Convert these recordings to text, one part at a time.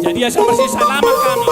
Jadi ya bersih selamat kami.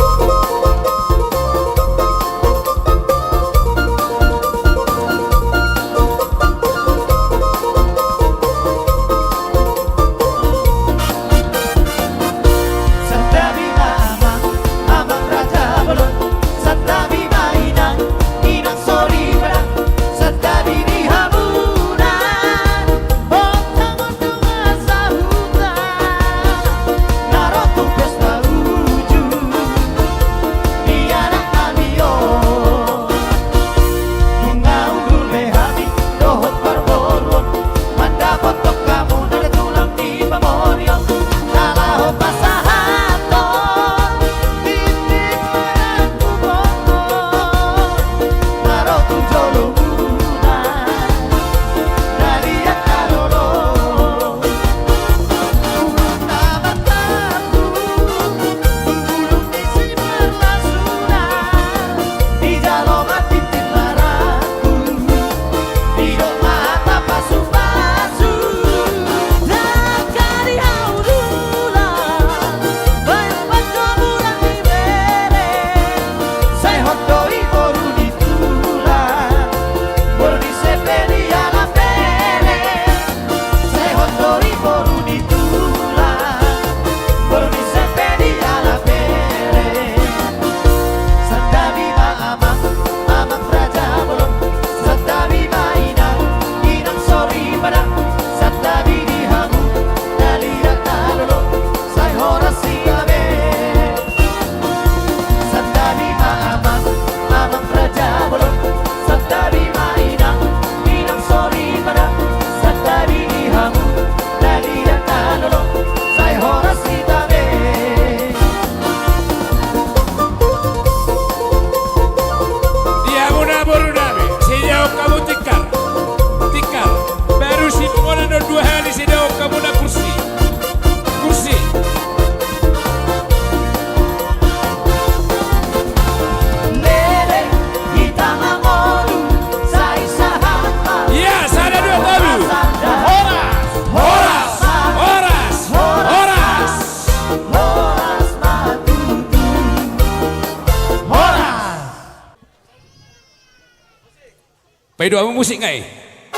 Paido amo musik ngai.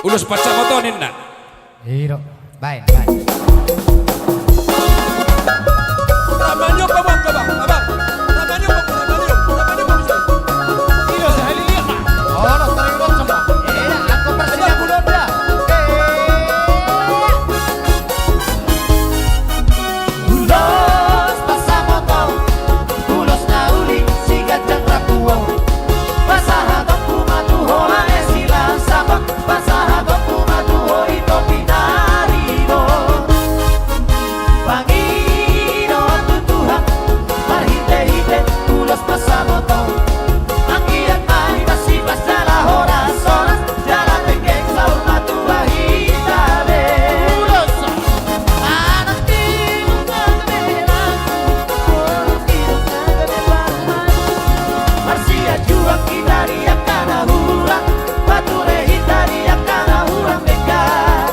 Ulus pacar motonin nak. Iya, baik, baik. Namanya apa bang, abang? Namanya apa? Iya, saya lihat nak. Oh, lo terima semua. Iya, aku persia bulan dah. Ulos pasang motor, ulos nauli si gajang rapuo. Pasah doku matuho esila sabak, pasah doku matuho ito pinarido. Pangino tutuhan, marhite-hite ulos pasang motor. Angkiat mai masih pasala horas-horas, jalan penggeng saur matua hitabe. Ulos anak timung kagabela, orang timung kagabela. Marsia juang dari akan hurang, bature hitari akan hurang dekat.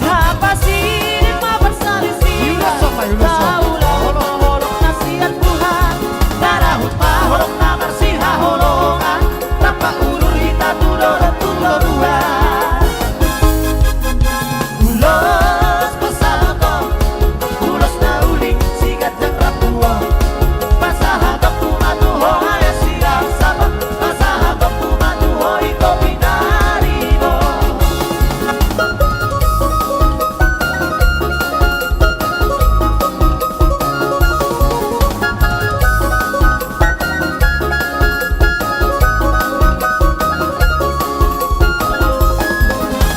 Apa sih ma bersalisi? Tahulah holong nasihat Tuhan, darahut ma holong namar siha holongan, rapa urur hita tulo dua. Ulos pasato, ulos nauling si gajang rapuo. Pasahatok tumatuho ayas silang sabak, pasahatok tumatuho ito pinarido.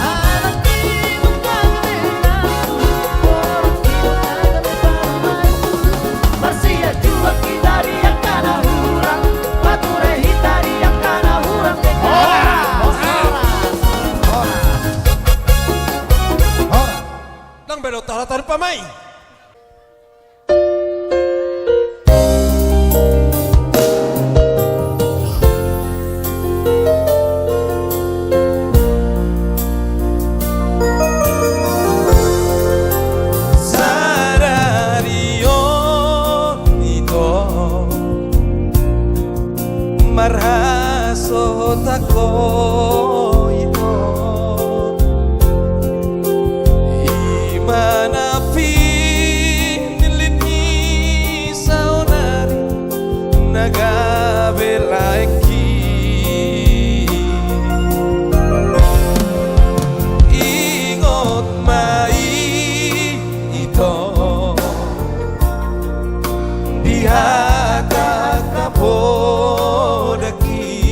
Anak timung kagabela, orang timung kagabela. Marsia juang dari yang kana hurang, bature hitari yang kana hurang dekat. Nang belok talatan pamay. Sarario Tapi nilini saonari nagabe lagi ingot mai ito dihatak na podaki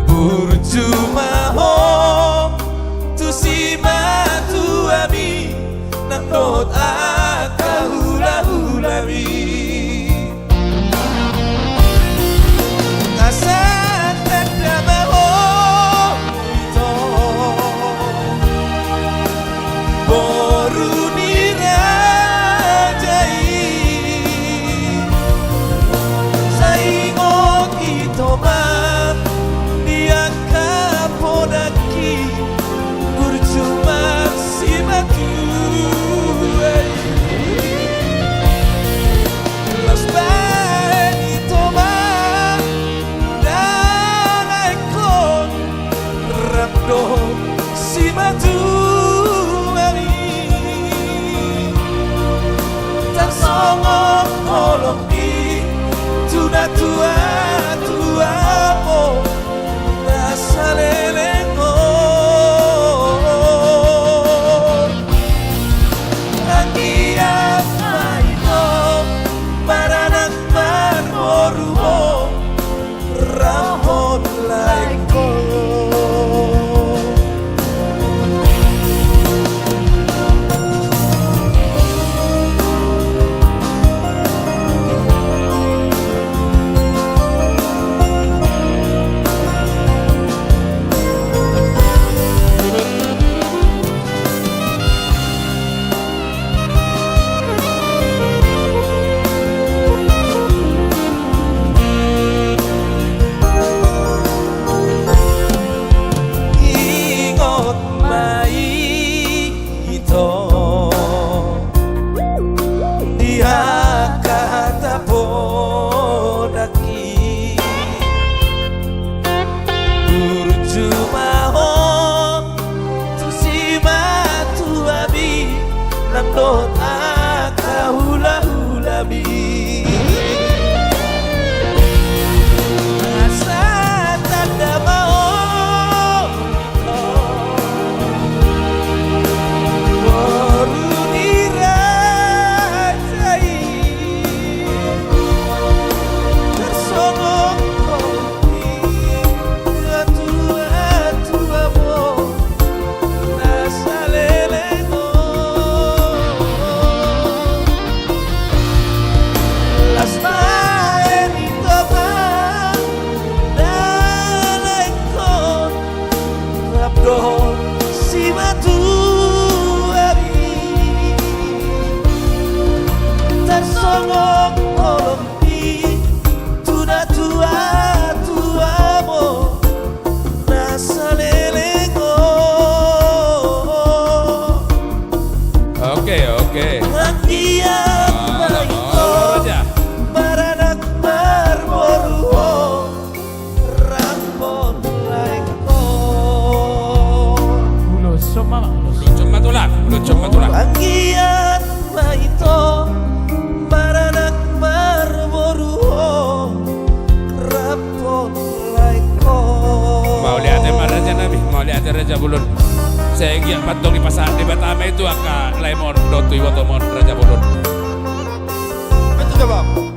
burjuma ho tu si matu ami nanot akahula-hulami ngasan tanda ho ito boru nirajai saingot ito man diakapodaki burjuma si matu las baen ito man dalekon rapdo si matu tarsongok olong di tuna tua tua mo nasalelengko Angiat maino Maranak marmoruho Ramon laiko ingot mai ito dihakata podaki burjuma ho tu si matu abi nanot akahula-hulami asa tanda mau baru dirajai tersongok kopi tua-tua mo nasalelengko las baen ito man dalekon rapdo si matu tarsongok olong di tuna tua tua mo nasalelengko Oke. Angiat maito Raja. Maranak marmoruho Ramon laiko Lucung matulak. Angiat maito Maranak marmoruho Ramon laiko Mau lihatin Raja Nabi, mau lihatin Raja Bulun. Saya giat patong di pasar di Batame itu angka lemon, dotu iwatomon Raja Bulun. Betul bang.